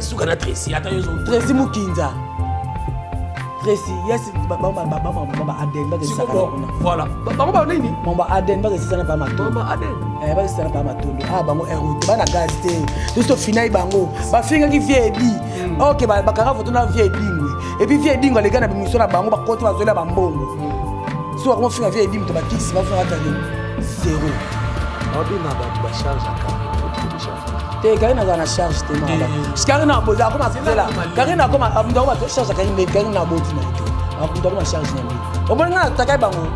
suka na Tracy ata yo zo Tracy Mukinza Tracy yes baba Aden ba siko voilà baba nini mamba Aden ba kesana pa mato mamba Aden ba kesana pa matondo bango eroute ba na gaste tout ce final bango ba finga ki vie di OK ba kanga photo na vie dingwe et puis vie dingwe les gars na bimission na bango ba côté ba zola ba mbongo so comment finga vie di mto ba kisi ba finga ta zéro obina ba charge aka Karina a la charge de moi. Karina a posé à comment c'est là. Karina a comment à charge Karina a boti na ito. A charge na mbi. Obonga takai bango.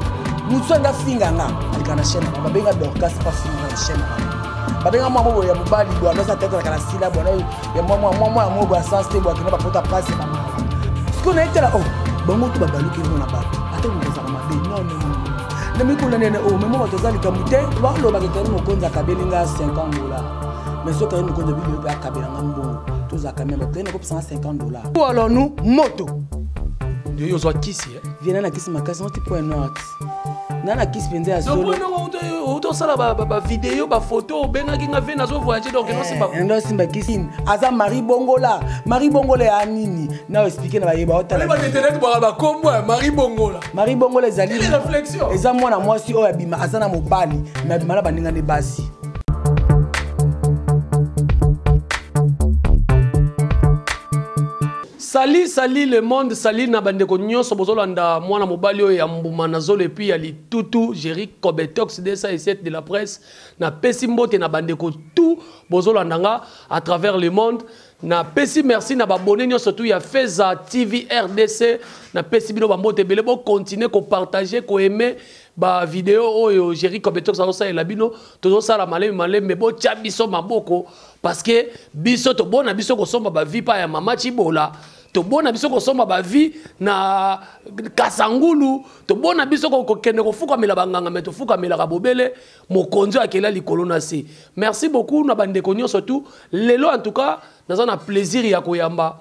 Muso nga finga nga. Alikana chaîne. Ba benga Dorcas pas finga na chaîne. Ba benga mama ya mobali bo na sa tête la kala sila bo na ya mama mo bo sans te bo kina ba pota passe ba mala. Siko na itela oh. Bango tu ba baluki na ba. Ata mo za ma be non. Na mi kula nene oh memo to za likamute. Ba lo ba ketani mo konza kabelinga $50. Mais ce que nous avons vu à Kabelangambo, tous à Kamemba, $150. Ou alors nous, moto. Yo zo kisi viens na kisi makasi on point note. Nana kisi penza ya solo. Auto sala ba vidéo ba photo benga kinga vena zo voyager donc non c'est pas. Non simba kisi. Aza Marie Bongola. Marie Bongola ya nini? Na expliquer na ba yeba otala. Ba internet ba kombo Marie Bongola. Marie Bongola ezali. Réflexion. Eza mwana mwasi oyo abima azana mobali, na bimala baninga ne basi. Sali le monde, sali na bandeko nyonso bozolanda mwana mobali oyo ya mbuma na zolo epi ya litutu Jéric Kobetox de ça et cette de la presse na pesi mbote na bandeko tout bozolanda nga à travers le monde na pesi merci na babonné nyonso tout ya Feza TV RDC na pesi bino bambote belé bo continuer ko partager ko aimer ba vidéo oyo Jéric Kobetox azo sala bino tozo sala malé mais bo tia biso maboko parce que biso to bona biso ko somba ba vie pa ya mama Chibola to bona biso ko somba ba vie na Kasangulu to bona biso ko kende ko fuka mela banganga mais to fuka mela ka bobele mokonzo akela likolo na si. Merci beaucoup na bande ko nyonso tout lelo en tout cas dans un plaisir ya koyamba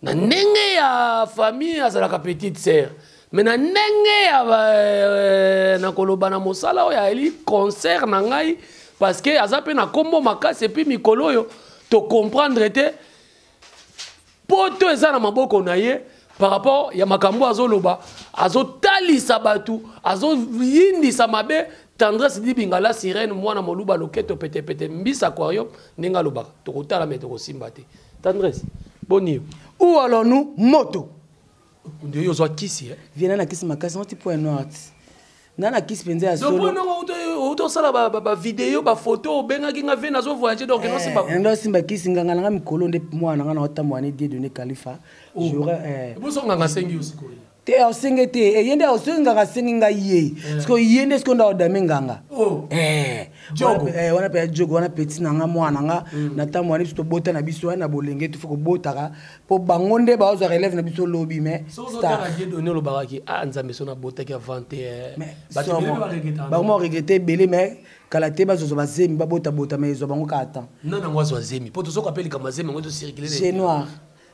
na ndenge ya famille azalaka petite sœur mais na ndenge ya na koloba na mosala o ya eli concert na ngai parce que azape na kombo makasi et puis mikolo yo to comprendre te poto eza na maboko na ye par rapport ya makambo azoloba azotalisa batu azoyindisa mabe tendresse di bingala sirène mwana moluba loketo pete pete mbisa aquarium ninga lobaka tokotala mais tokosimba te tendresse boni ou alors nous moto ndio yo zo kisi viens na kisi makasi on point note nana kisi penza ya solo auto sala ba vidéo ba photo benga kinga vena zo voyager donc non c'est pas ndo simba kisi nganga nga mikolo nde mwana nga na otamwana die donner Khalifa j'aurais boso nganga sengi usiko te osengete yende osenganga senginga ye siko yende siko ndo damenganga jogo wana pe jogo wana petit nanga mwana nga na tamwana biso bota na biso na bolenge tu foko botaka po bangonde ba ozo relève na biso lobby mais star die donner lo baraki nzambe so na botaki avanter ba mo regretter belé mais kala te bazo bazemi ba bota mais zo bango ka attend nana ngwazo azemi po to so kapeli kama zemi ngo to circuler c'est noir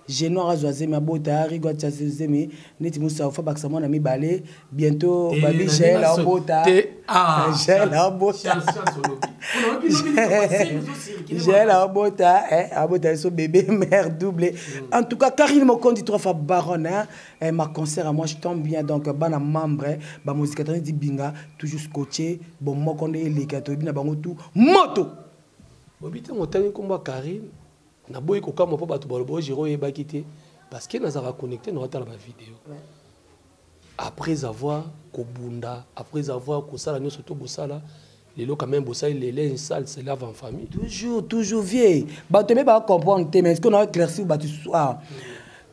j'ai noir à zoazer ma bota rigo tchazer mi neti musa fa baksa mona mi balé bientôt babi j'ai la bota j'ai la bota j'ai la bota abota so bébé mère doublé en tout cas Karine Mokondi 3 fois baronne ma concert à moi je tombe bien donc bana membre ba musique tani di binga toujours scotché bon Mokondi les kato bina bango tout moto obité motani komba Karine na boy ko kama po batu bolobo jiro yeba kité parce que nazara connecté na otala ba vidéo après avoir kobunda après avoir ko sala nyoso to bosala lelo quand même bosala les salle c'est lave en famille toujours vieux batu me ba comprendre te mais est-ce qu'on a éclairci batu soir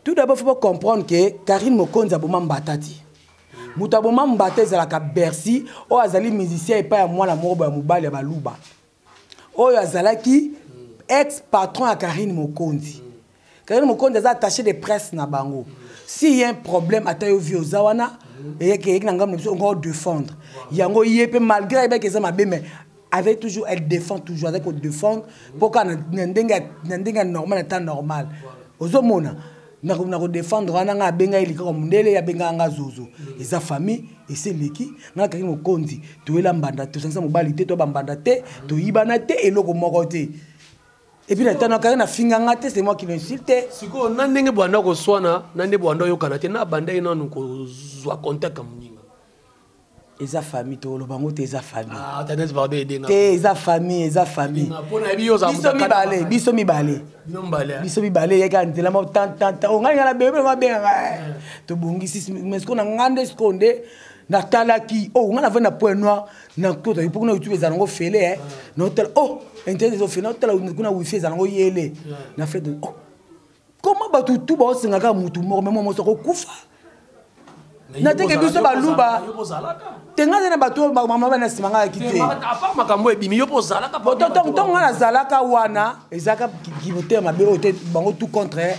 tout d'abord faut comprendre que Karine Mokonzi aboma mbatati muta aboma mbatezi la ka Bercy o azali musicien et pas ya mwana moko ya mobali ya baluba oyo azalaki ex-patron à Karine Mokonzi. Karine Mokonzi est attaché de presse na bango. S'il y a un problème à taille au Zawana, et qu'il y a on va défendre. Yango yépe malgré que ça m'a mais avec toujours elle défend toujours avec on défendre pourquoi n'endenga normal temps normal. Ozomona na ko défendre wana nga benga ili ko mundele ya benga nga zozo. Eza famille et c'est leki na Karine Mokonzi to ela mbanda to sansa mobali te to bambanda te to ibana te eloko moko te. Et puis na Karine afinganga te, c'est moi qui l'insulte. Siko na ndenge bwanda ko swana, na ndenge bwanda yo kana te na banda ina nuko zwa contact ka muninga. Eza famille to lo bango te eza famille. Ah, tenez varde edenga. Te eza famille, eza famille. Biso mi balé. Biso mi balé yaka ntela mo tant on ngana bébé ma benga. To bongisi mais ce qu'on a ngande skonde na talaki oh ngana vena point noir na kota ipo kuna YouTube ezango fele na hotel oh internet zo fele na hotel kuna wifi ezango yele na fait de oh comment ba tout ba osengaka mutu moko même mo soko kufa na teke biso ba luba tenga na bato ba mama bana simanga kite apa makambo ebimi yo pozalaka to ngana zalaka wana ezaka kibote mabe ote bango tout contre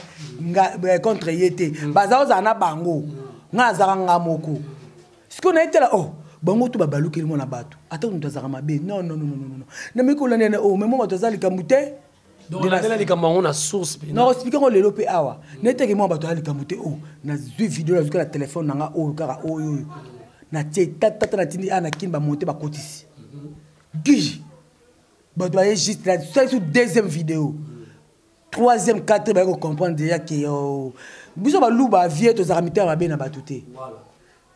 contre yete baza ozana bango ngana zaka ngamoko. Ce qu'on a été là, oh, bango tu babalu qui mon abatou. Attends, nous t'as ramabé. Non. Ne me coule n'en oh, mais moi t'as les camouté. Donc la télé les camons on a source. Non, expliquons le lopé awa. N'était que moi bateau les camouté oh. Na vu vidéo là, la téléphone nanga oh, car oh. Na tie tata na tini ana kin ba monter ba kotisi. Gigi. Bateau est juste là, c'est sur deuxième vidéo. Troisième, quatrième, ba comprendre déjà que oh. Biso ba louba vie to zaramité ba be na batouté. Voilà.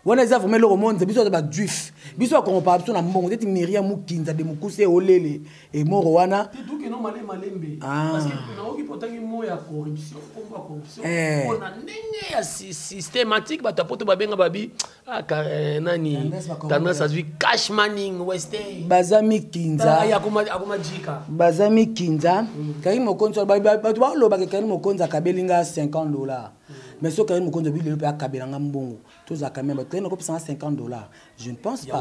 On a vraiment le monde, biso ba juif. Biso ko pa biso na mbongo, teti Myriam Mukinza de Mukuse olele et Morowana. Tout que non malembe. Parce que na oki potangi mo ya corruption, combat corruption. On a ndenge systématique ba tapoto ba benga babi nani tendance à vivre cash money western. Bazami Kinza. Ya akoma jika. Bazami Kinza. Karim Mokonzo ba lo ba Karim Mokonzo kabelinga $50. Mais ce Karim Mokonzo bi le pa kabelanga mbongo. Tous à quand même $50. Je ne pense pas.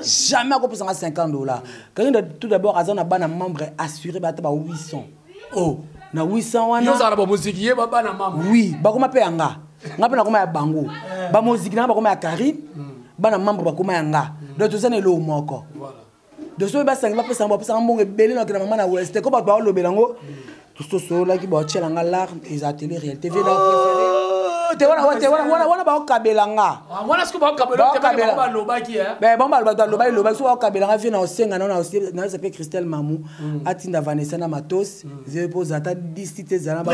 Jamais on peut $50. Quand tout d'abord, à un membre assuré, bah 800. Oh, na 800 wana. Yo za ba musique ye ba na membre. Oui, ba ko mape anga. Nga pe na ko ma bango. Ba musique na ba ko ma Karine. Ba na membre ba ko ma anga. Donc tout ça ne lo moko. Voilà. De so ba sanga ba pesa mbongo ebele na kina mama na West. Ko ba ba lo belango. Tout so là qui ba tchelanga l'art les ateliers réel TV là préféré. Wana ba okabelanga wana siko ba okabelanga ba lobaki ben bon ba lobaki so okabelanga vi na osenga na s'appelle Christelle Mamou atinda Vanessa na matos je pose ata 10 titres zana ba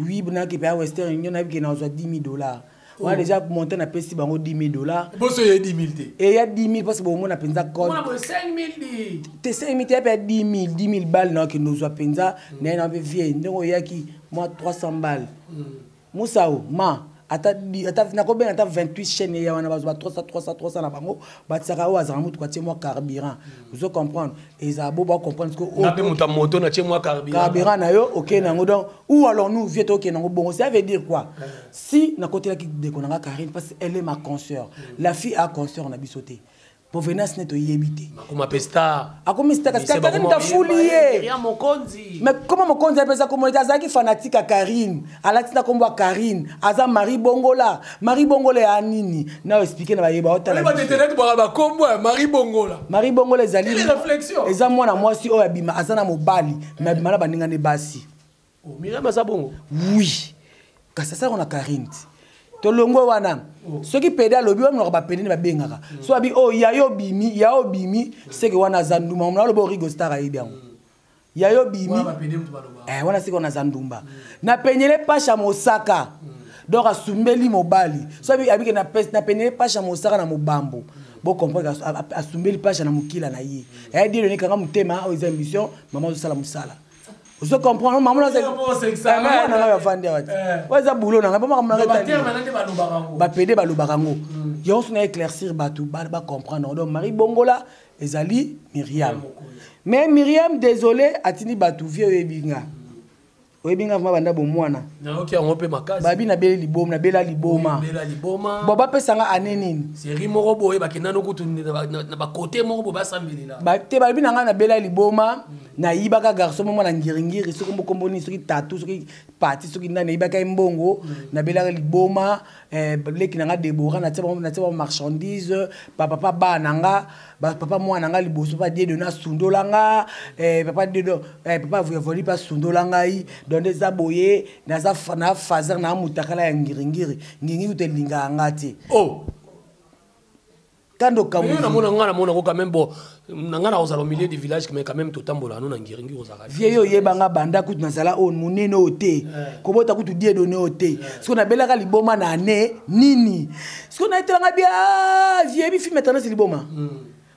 oui bna ki pa Western Union na bi na zo $10,000 on a déjà monté na pesi bango $10,000 boso ye 10,000 te et il y a 10,000 parce que bon on a penza compte on a 5,000 te 5,000 te pa 10,000 balles na ki nous a penza na be vie ndongo yaki moi 300 balles Moussao, ma, na combien ata 28 chaînes ya wana bazwa 300 na bango, batsaka o azanga mutu kwa tie moi carburant. Vous comprenez? Et ça bo ba comprendre que na be muta moto na tie moi carburant. Carburant na yo, OK nango donc ou alors nous vieux OK nango bon, ça veut dire quoi? Si na côté là qui dékonanga Karine parce qu'elle est ma consoeur. La fille a consoeur na bisoté. Provenance neto yebité. Akoma pesta. Akoma pesta parce que Karine t'a foulié. Mais comment Mokonzi appelle ça comme Azaki fanatique à Karine. Alatina kombo Karine, Aza Marie Bongola. Marie Bongola ya nini? Na expliquer na ba yeba otala. Ba internet ba kombo Marie Bongola. Marie Bongola ezali. Réflexion. Eza mwana mwasi o yabima azana mobali, mais abima na baninga ne basi. Oh, Myriam Azabongo. Oui. Kasa ça on a Karine. Tolongo wana soki peda lobi wa mno ba pede ba bengaka so abi oh yayo bimi c'est que wana zanduma on lobo rigo star ayibiango yayo bimi wana c'est qu'on a zandumba na penyele pasha mosaka donc asumbeli mobali so abi abike na penyele pasha mosaka na mobambo bo comprendre asumbeli pasha na mukila na ye dire ni kanga mutema o za mission maman zo sala musala. Vous comprenez, maman, c'est ça. Maman, vendre. Ouais, ça boulot, n'a pas maman. Ba pédé ba lubarango. Yo on éclaircir batou, ba comprendre. Donc Marie Bongola, ezali Myriam. Mais Myriam, désolé, atini batou vieux ebinga. Ebinga va banda bo mwana. Na OK, on peut makasi. Babi na bela liboma, na bela liboma. Bela liboma. Boba pesanga anenini. Série moko boye ba kinano kutu na ba côté moko boba sambelela. Ba te babi na nga na bela liboma. Na yibaka garçon mo na ngiringiri soko mbokombo ni soki tatou soki parti soki na yibaka mbongo na bela liboma leki nanga Deborah na tseba marchandise papa ba nanga papa moi nanga liboso pa die dona sundolanga papa de papa voli pa sundolanga yi donde za boye na za na fazer na mutakala ya ngiringiri ngingi utelinga ngati oh Kando Kamuzu. Mais on a quand même bon. Nangana aux au milieu du village mais quand même tout tambola non ngiringi ozaka. Vieyo yebanga banda kutu nazala on munene ote. Kobota kutu die donné ote. Ce qu'on appelle la liboma na ne nini. Ce qu'on a été là bien vieux bi film maintenant c'est liboma.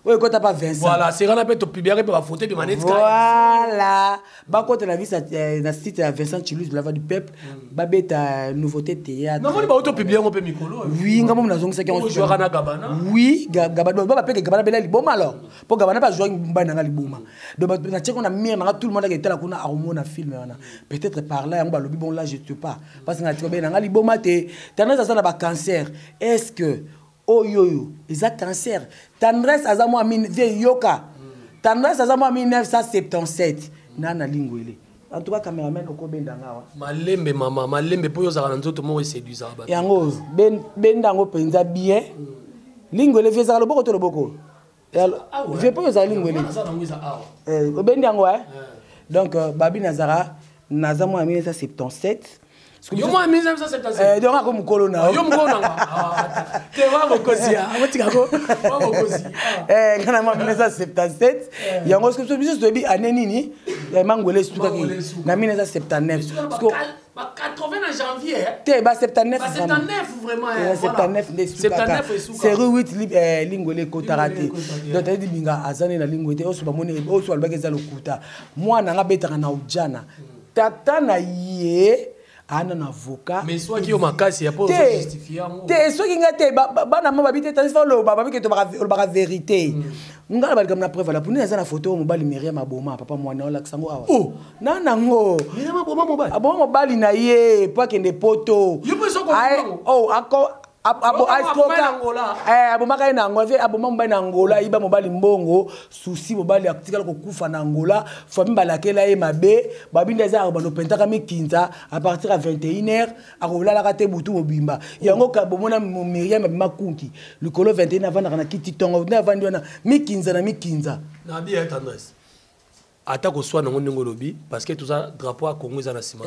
Oui, quand t'as pas Vincent. Voilà, c'est qu'on appelle ton public pour la photo de manette. Voilà. Bah quand on a vu ça dans site Vincent Chilus de la voix du peuple, bah ta nouveauté théâtre. Non, on va auto publier on peut micro. Oui, ngamo na zonga ça qui on joue à Gabana. Oui, Gabana ba pe Gabana bela liboma alors. Pour Gabana pas jouer mbana na liboma. Donc na tcheko na mire na tout le monde qui était là kuna aromona film wana. Peut-être par là on va lobi bon là je sais pas. Parce que na tcheko na liboma te tendance ça na ba cancer. Est-ce que oh yo, ils ont cancer. Tendresse à moi yoka. Tendresse à moi 1977. Nana lingwele. En tout cas, caméraman au Bendanga. Malembe maman, malembe pour yo zara nzoto mo séduisa ba. Yango Bendango penza bien. Lingwele fait ça le boko to le boko. Je peux yo zara lingwele. Bendango hein. Donc Babi Nazara Nazamo en 1977. Yo moi 1977. Donc comme colonna. Yo mkolona. Te wa bokosia. Amotika ko. Wa bokosia. Kana moi 1977. Yango ce que je te dis année nini mangolé stuka ki na 1979. Parce que 80 en janvier. Te ba 79. 79 vraiment. 79 de stuka. 79 c'est rue 8 lingolé kotarate. Donc tu dis binga azane na lingolé oso ba moni oso alba kezalo kuta. Moi na nga betaka na ujana. Tata na ye un avocat mais soit qui au makasi ya pour justifier moi te soit qui ngate bana mama bité tandis fa lo baba bité to ba vérité ngala bali comme na preuve la pour nous na photo mobali Myriam aboma papa mwana ola ksango awa oh nana ngo Myriam aboma mobali aboma mobali na ye pa kende poto yo peso ko oh ako abo abomaka na Angola aboma mobali na Angola iba mobali mbongo souci mobali atikala kokufa na Angola famille balakela ye mabe babinda za bano pentaka mikinza à partir à 21h akolala ka te butu mobimba yango ka bomona Myriam makunki likolo 21 avant na kiti tongo na vandi wana mikinza na mikinza na bien tendresse atako soit na ngongo lobi parce que tout ça drapeau à Congo za na sima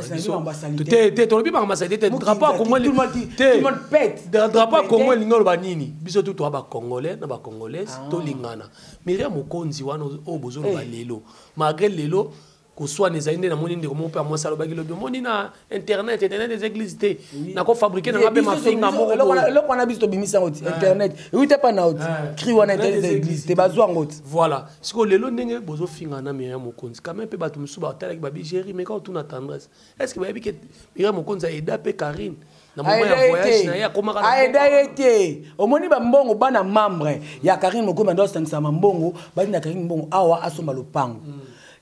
tout te lobi ba ambassadeur drapeau à Congo tout le monde pète drapeau à Congo lingolo ba nini biso tout to ba congolais na ba congolaise to lingana Myriam Mokonzi wana o bozolo ba lelo malgré lelo ko soit les aïnés na moni ndeko mo pe moi salo ba ki lobi moni na internet des églises te na ko fabriquer na ba ma finga mo le on a biso bimisa internet oui te pas na out cri wana des églises te bazwa ngot voilà siko lelo ndenge bozo finga na Myriam Mokonzi quand même pe ba tumsu ba tala ki ba bigéri mais quand tout na tendresse est-ce que ba bi que Myriam Mokonzi a aidé pe Karine na moment ya voyage na ya komaka na aida yete omoni ba mbongo bana membre ya Karine Mokonzi ndo sangisa mbongo ba na Karine mbongo awa asomba lopango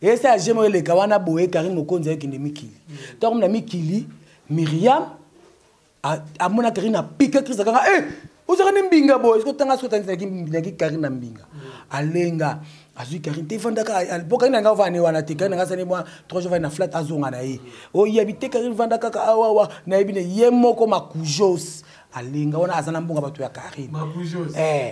et ça j'aimerais les kawana boé Karine Mokonzi avec une mikili donc na mikili Myriam a mon Karine a piqué Christ kanga vous avez mbinga boy est-ce que tanga so tanga ki Karine mbinga alenga azui Karine te vandaka boka nga vane wana te Karine nga sane moi 3 jours na flat azonga na ye o yabite Karine vandaka ka awa na yebine yemoko makujos alinga wana azana mbonga batu ya Karine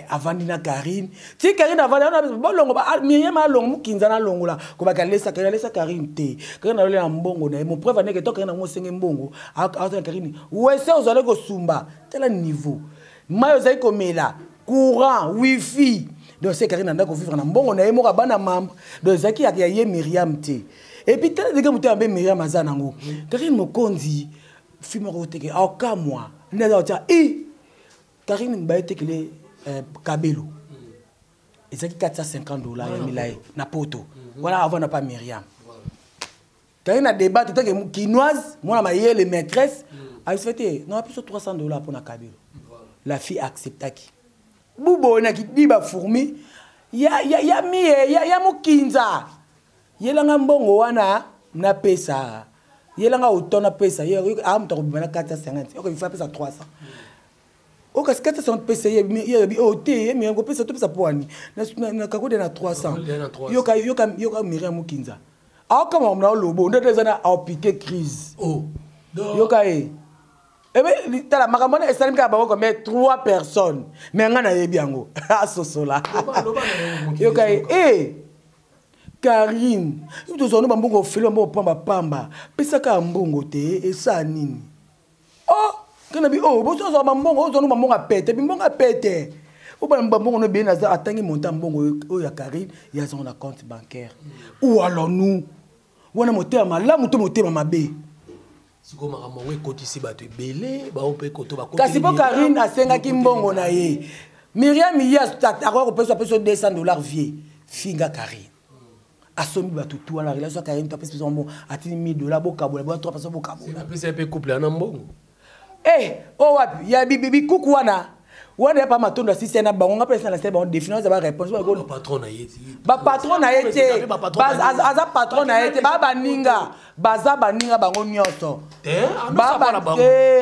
avandi na Karine ti Karine avandi na bolongo ba Myriam alongo mukinza na longola ko ba kalesa Karine te Karine na mbongo na mo preuve ne ke to Karine ngo senge mbongo azana Karine wese ozale ko sumba tela niveau mayo zai komela courant wifi donc c'est Karine ndako vivre na mbongo na mo ka bana membre donc zaki ya ye Myriam te et puis tela de muté ambe Myriam azana ngo Karine Mokonzi fimo ko teke aka moi Neza Karine Mbaye tekele Kabelo. Et ça qui $450 ya milaye na poto. Voilà avant n'a pas Myriam. Karine a débat tout que quinoise, moi ma yé les maîtresses a fait non plus $300 pour na Kabelo. La fille accepta qui. Bubo na ki diba fourmi ya mukinza. Yelanga mbongo wana na pesa. Yelanga autant pesa hier am to bimana 450 ok il faut pesa 300 ok 450 pesa hier o te mais on pesa to pesa poani na kakode na 300 yoka Myriam Mokinza kama on lobo ndete zana a piqué crise yoka mais tala makamona esalim ka ba ko mais 3 personnes mais ngana yebi yango asosola yoka Karine, tu as un bon film, un bon pamba, pesaka mbongo te, et ça nini. Oh, quand on a dit, oh, vous avez un bon, vous avez un bon à péter, Oba mbongo no bien naza atangi montant mbongo o ya Karine ya son compte bancaire. Ou alors nous wana motema la muto motema mabe. Siko makamongo ekotisi bato ebele ba ope koto ba kasi po Karine asengaki mbongo na ye. Myriam Yas akoko peso $200 vie finga Karine. Asombi bato tout la relation Karine to pesa mbongo atini $1000 bokabola bo 3 personnes bokabola. C'est pesa pe couple na mbongo. Oh wapi ya bibi kuku wana wana pa matondo asisi na bango ngapesa na sebe bango définance ba réponse ba patron na yeti ba patron na yeti aza patron na yeti ba baninga baza baninga bango nyonso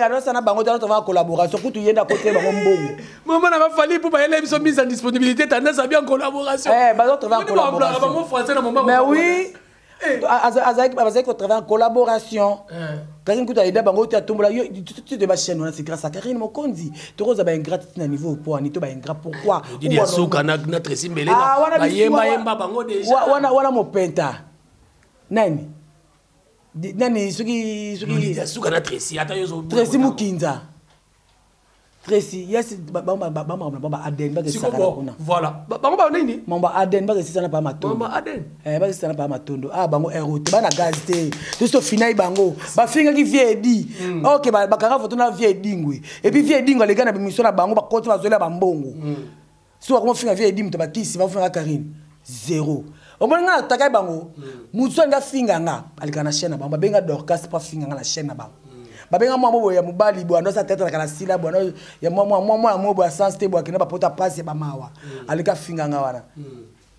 anosa na bango dans la collaboration kutu yenda côté bango mbongo maman na ba fali pour ba ele biso mise en disponibilité tendance à bien collaboration ba autres va collaboration bango français na momba mais oui Azaïk travaille en collaboration. Karine Kouta aide bango tu tombola yo tu de ba chaîne c'est grâce à Karine Mokondi. Tu rose ba ingrat na niveau pour ni to ba ingrat pourquoi? Il y a soka na Tracy Mbele na ba yemba bango déjà. Wana mo penta. Nani suki il y a soka na Tracy ata yo zo. Tracy Mukinza. Tracy, yes, bamba Aden ba kesaka kuna. Voilà. Bamba nini? Mamba Aden ba kesana pa matondo. Mamba Aden. Ba kesana pa matondo. Bango erote ba na gazete. Tout ce final bango. Ba finga ki vie di. OK ba kanga photo na vie dingwe. Et puis vie dingwe les gars na bimission na bango ba konti ba zola ba mbongo. So comment finga vie di mto ba kisi ba finga Karine. Zéro. Omonga takai bango. Mutso nga finga nga alikana chaîne na bango. Ba benga Dorcas pa finga nga na chaîne na bango. Babenga mwa ya mubali bwana sa tete kana sila bwana ya mwa ya sensitive bwana kina bapota passe ba mawa alika finga nga wana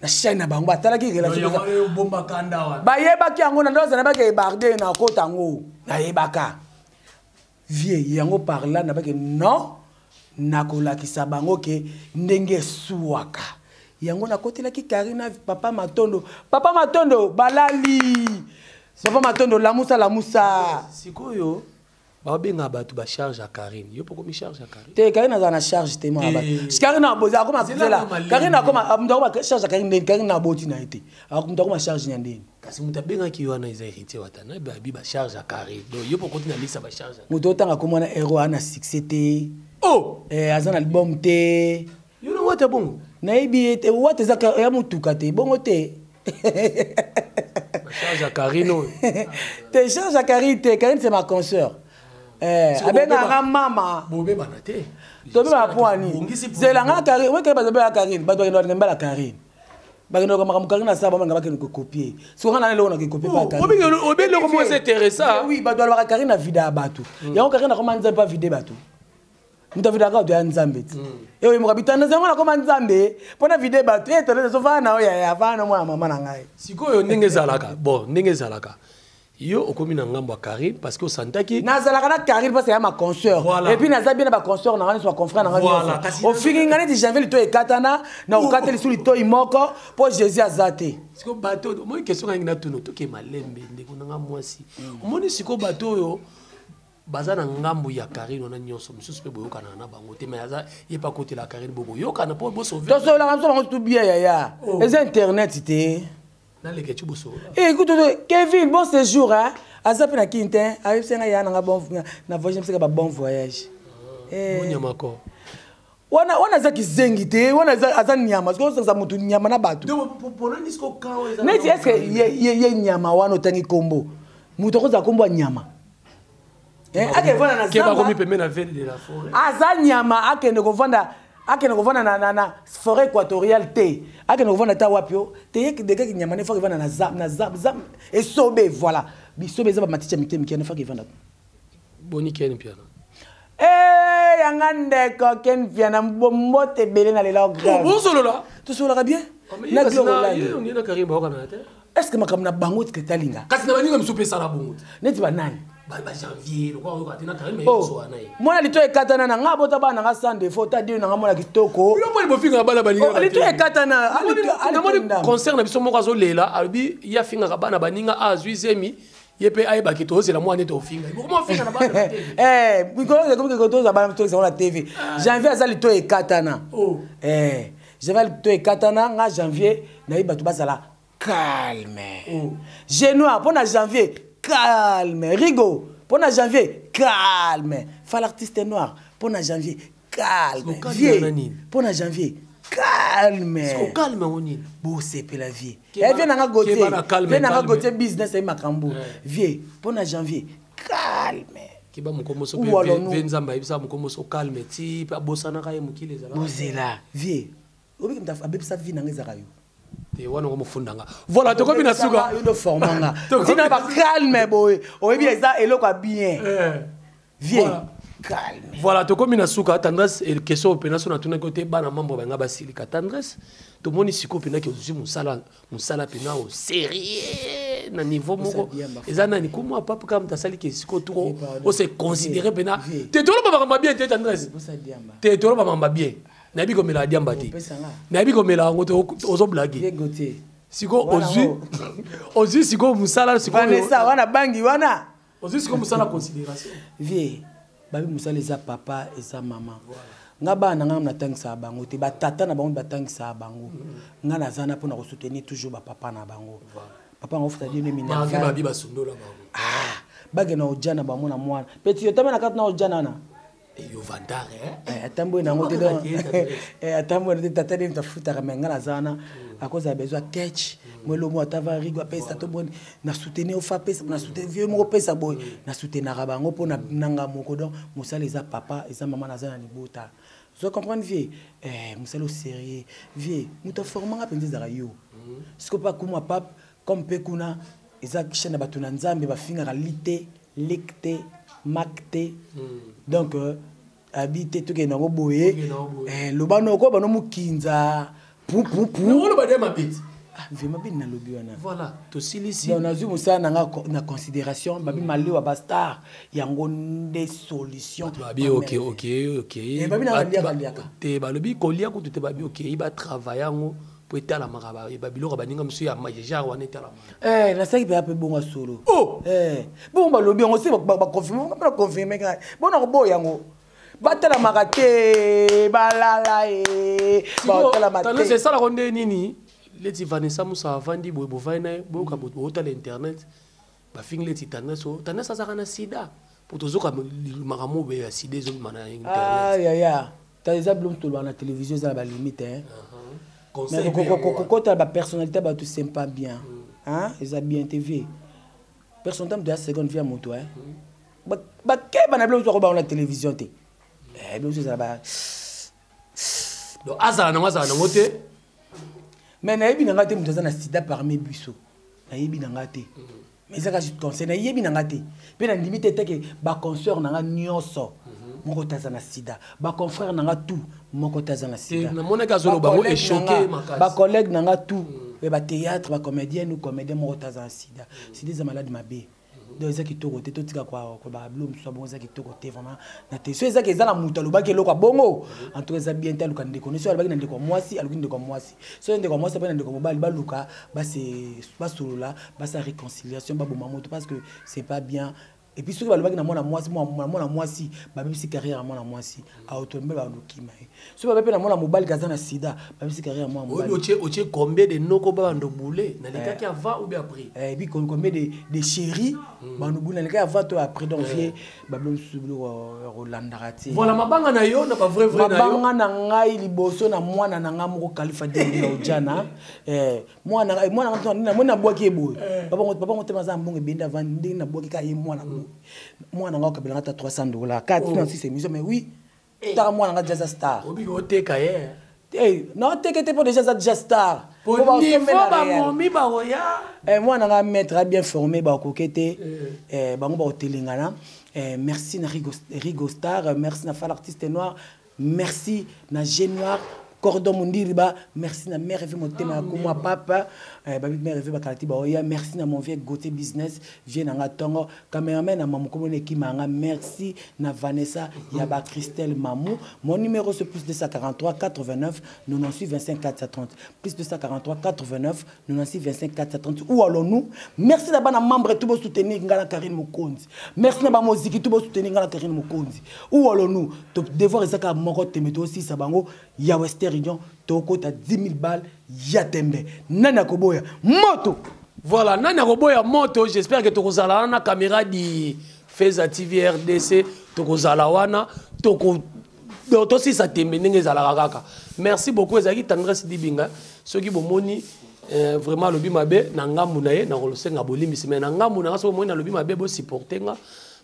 na chaîne bango batala ki relation ya bomba kanda wana ba yeba ki yango na ndoza na ba ke barder na kota ngo na yebaka vie yango parla na ba ke non nakola ki sabango ke ndenge suwaka yango na kotela ki Karina papa matondo balali papa matondo la musa sikoyo babenga bato ba charge à Karine yo poko mi charge à Karine te Karine na charge te mo ba Karine na boza akoma kuzela Karine akoma mutako ba charge Karine Karine na boti na ite mutako ma charge nyandeni kasi mutabenga ki wana iza héritier watana ba bi ba charge à Karine do yo poko tina lisa ba charge muto tanga komona héros ana succès te azana album te yo no wata bon na ibi te wata zaka ya mutuka te bongo te charge à Karine te charge à Karine te Karine c'est ma consoeur abena mama bobe banate tobe ba poani zelanga Karine we ke ba zobe la Karine ba doit ngamba la Karine ba ngeno ko Karine na saba ngamba ke copier so ngana le ona ke copier pa Karine obe le comment c'est intéressant oui ba doit la Karine na vida batu yango Karine ko manza pas vider batu muta vida ka doya nzambe mo kabitana zango na ko manzambe pona vider batu to so fa na o ya fa na mwa mama na ngai sikoyo ndenge zalaka bon ndenge zalaka yo okomi na ngambo Karine parce que santaki nazalaka na Karine parce que ya ma consoeur et puis naza bien ba consoeur na ngani so confrère na ngani o fingi ngani di janvier lito ekatana na okateli suli to imoko po Jésus azate siko bato moi question ngi na tuno to ke malembe ndeko na mwasi omoni siko bato yo baza na ngambo ya Karine na nyonso misusu pe boyoka na bango te mais aza yepa côté la Karine bobo yoka na po bo sauver to so la ngamso bango tout bien ya les internet te dans les ketchup so écoute Kevin bon séjour hein azape na Quintin arrive senga ya na bon na voyage mseka ba bon voyage nyama ko wana za kizengi te wana za nyama parce que mutu nyama na batu donc pour nani sko kawe za mais est-ce que ye nyama wana otangi kombo mutu ko za kombo nyama ake vona na zamba ke ba komi pembe na vele de la forêt aza nyama akende ko vanda na forêt équatoriale te akende ko vanda ta wapio te yeke de kaki nyama ne fa vanda na zam et sobe voilà bisobe za ba maticha mitemi kiana fa vanda boni ken piano yanga ndeko ken viana mbote belé na lela grave bon solo là tu solo la bien na glorolande on na Karine ba kana te est-ce que makamna bango te talinga kasi na baninga msupe sala bongo neti ba nani ba janvier lo kwa tina Karine me so anayi mona lito ekatana na nga bota bana nga sans défaut ta dio na nga mona kitoko yo mo bofinga bana baninga lito ekatana na moni concert na biso moko azo lela abi ya finga bana baninga azuizemi yepe aiba kito c'est la moine to finga comment finga na bana TV bikolo comme que to za bana to za la TV janvier azali to ekatana janvier to ekatana nga janvier na iba to basala calme genois pour na janvier calme rigo pour na janvier calme fa l'artiste noir pour na janvier calme. calme, Vieux, nani? pour la janvier, calme. C'est calme, on y. Bon, c'est pour la vie. Qui Et viens dans qui va la calme, viens dans calme. côté business et macambo. Vieux, pour la janvier, calme. Qui va mukomoso Ou alors nous- Venzamba ibisa mukomoso calme ti pa bosana ka yemukile zala. Bozela, vieux. Obi comme ta abeb sa vie dans zarayo. Te wana ko mufundanga. Voilà, to komi na suka. Yo do formanga. Tina ba calme boy. Obi eza eloko bien. Vieux. Voilà. Calme. Voilà, to komi na suka tendresse et question opena so na tuna côté bana membre ba ngaba silika tendresse. To moni siko pena ke ozuzi musala pena au sérieux na niveau moko. Eza na ni kuma papa kam ta sali ke siko trop o se considérer pena. Te tolo ba ngaba bien te tendresse. Te tolo ba ngaba bien. Na bi komela diamba te. Na bi komela ngoto ozo blague. Siko ozu siko musala siko. Vanessa wana bangi wana. Ozu siko musala considération. Vie. Babi musala eza papa eza maman. Nga bana nga na tangisa bango te ba tata na bango batangisa bango. Nga na zana pona ko soutenir toujours ba papa na bango. Papa ngo futa dine mina. Ba bi ba sundola bango. Ah, bage na ojana ba mona mwana. Petit yo tamena kat na ojana na. Yo vandare atambo na ngote do atambo na tata ni mtafuta kama ngala zana akoza besoin catch mwelo mo atava rigo pesa to bon na soutenir au fa pesa na soutenir vieux mo pesa boy na soutenir bango pona nanga moko donc musala eza papa eza maman na zana libota zo comprendre vieux musala sérieux vieux muta formanga penzi za yo siko pa kuma pap comme pe kuna eza kishana batuna nzambe bafinga ka lite lecte makte donc habité tout que na boye le bano ko bano mukinza pou no ba dem habite vraiment bien na lobi wana voilà to silisi donc nazu musana na considération babi mali wa bastar yango nde solution babi ok babi na liaka te ba lobi kolia ko te babi ok ba travailler ngo pour étaler la maraba ba biloko ba ninga monsieur ya majeja wana étaler na saki pe bonga solo bon ba lobi ngo se ba confirmer ka bon na boya ngo batala makate balala batala makate c'est ça la ronde nini leti Vanessa Musa avandi boy bovaina boy ka botal internet ba fing leti tanaso tanasa zakana sida pour tozoka makamo be ya sida zo mana internet ya ta des blum to na télévision za ba limite mais kokota ba personnalité ba tout sympa bien hein ils a bien TV personnalité de la seconde vie à moto ba ke ba na blum to ba na télévision te bien sûr ça ba donc azala na ngote mais na yebi na ngate muto na sida parmi buso na yebi na ngate mais ça ka je conseille na yebi na ngate pe na limite te ke ba consort na nga nyonso moko taza na sida ba confrère na nga tout moko taza na sida na mona ka zolo ba échoqué makasi ba collègue na nga tout ba théâtre ba comédien ou comédien moko taza na sida c'est des malades mabé donc ça qui to côté to tika kwa ba blum so bon ça qui to côté vraiment na te so ça qui za la muta lo ba ke lo kwa bongo en tout cas ça bien tel kan de connaissance ba ki na de ko mwasi aluki de ko mwasi so de ko mwasi ba na de ko mobali ba luka ba c'est ba solo là ba sa réconciliation ba boma moto parce que c'est pas bien. Et puis ceux qui veulent na mwasi ba bisi carrière na mwasi a autombe ba ndokima ceux qui veulent na mobali kazana sida ba bisi carrière moi mobali oche combien de noko ba ndobule na leka ki avant ou bien après et puis combien de chéri ba ndobule na leka avant ou après donc vie ba blom sublo Rolanda rati voilà mabanga na yo na ba vrai na yo mabanga na ngai liboso na mwana na nga moko Khalifa de ojana mwana na mwana bwaki ebo papa ngotema za mbongo benda vandi na bwaki ka ye mwana nga okabela ngata $300 4 dans 6 émissions mais oui ta mwana nga Jazz Star obi oteka ye non tekete pour déjà Jazz Star pour niveau ba momi ba oya mwana nga maître bien formé ba kokete bango ba otelingana merci na Rigo Star merci na Fall artiste noir merci na Génoir Cordon Mundiriba, merci na mère vie motema kuma papa babi mère vie bakalati ba oya merci na mon vieux Gauthier business vient na tongo cameraman na mamu komone kimanga merci na Vanessa ya ba Christelle Mamou mon numéro c'est plus 243 89 96 25 430 plus 243 89 96 25 430 où allons-nous merci na bana membre tout soutenir ngala Karine Mukonzi merci na ba moziki tout soutenir ngala Karine Mukonzi où allons-nous to devoir ezaka moko temeto aussi sabango ya Western Réunion toko ta 10 000 balles yatembe nana koboya moto voilà nana koboya moto j'espère que tokozala na caméra di Feza TV RDC tokozala wana toko donc aussi ça tembe ndenge ezalaka kaka. Merci beaucoup ezaki Tendresse Dibinga ceux qui bomoni vraiment lobi mabe na ngambu na ye na kolosenga bolimbisi mais na ngambu na so moni na lobi mabe bo supporter nga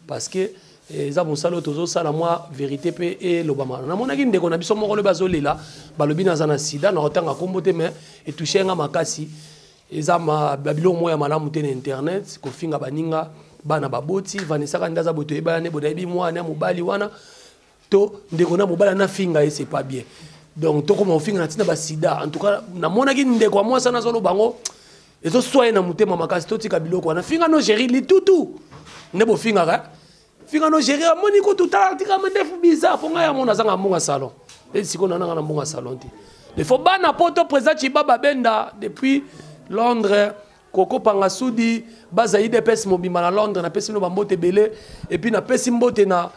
parce que eza mosala tozo sala moi vérité pe et lobama na monaki ndeko na biso moko le bazolela balobi na zana sida na otanga kombote mais et toucher nga makasi eza ma babilo moya malamu te na internet ko finga baninga bana baboti Vanessa kandaza boto ebane bodayibi mwana mobali wana to ndeko na mobali na finga et c'est pas bien donc to comme finga na tina ba sida en tout cas na monaki ndeko moi sana zolo bango ezo soye na mutema makasi to tika biloko na finga no géri li tutu nebo finga ka finga no gérer amoni ko tout à tika mandefu bizarre ponga ya mona zanga mbonga salon et siko na nga na mbonga salon ti il faut bana poto président Chibaba Benda depuis Londres Koko Pangasudi bazayi de pesi mobima na Londres na pesi no bambote belé et puis na pesi mbote na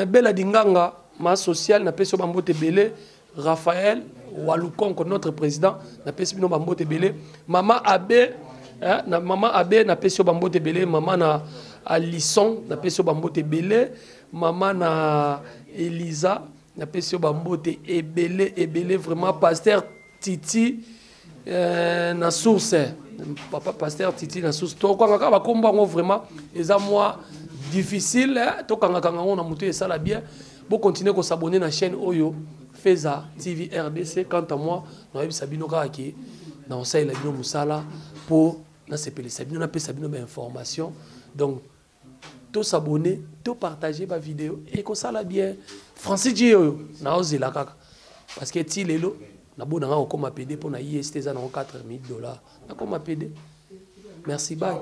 Bela Dinganga ma social na pesi bambote belé Raphaël Walukonko notre président na pesi no bambote belé Mama Abe na Mama Abe na pesi bambote belé Mama na Alisson na pesi bambote belé Mama na Elisa na pesi bambote ebelé vraiment pasteur Titi na source papa pasteur Titi na source to kwanga ka bakomba ngo vraiment eza moi difficile to kanga kanga ngo na mutu esala bien bo continuer ko s'abonner na chaîne Oyo Feza TV RDC quant à moi na yebisa bino ka ki na osala bino musala pour na sepeli sabino na pesa bino ba information donc to s'abonner to partager ba vidéo et ko sala bien Francis Dio na ozela kaka parce que ti lelo na bona nga ko ma PD pour na IST za na $4,000 na ko ma PD merci bye.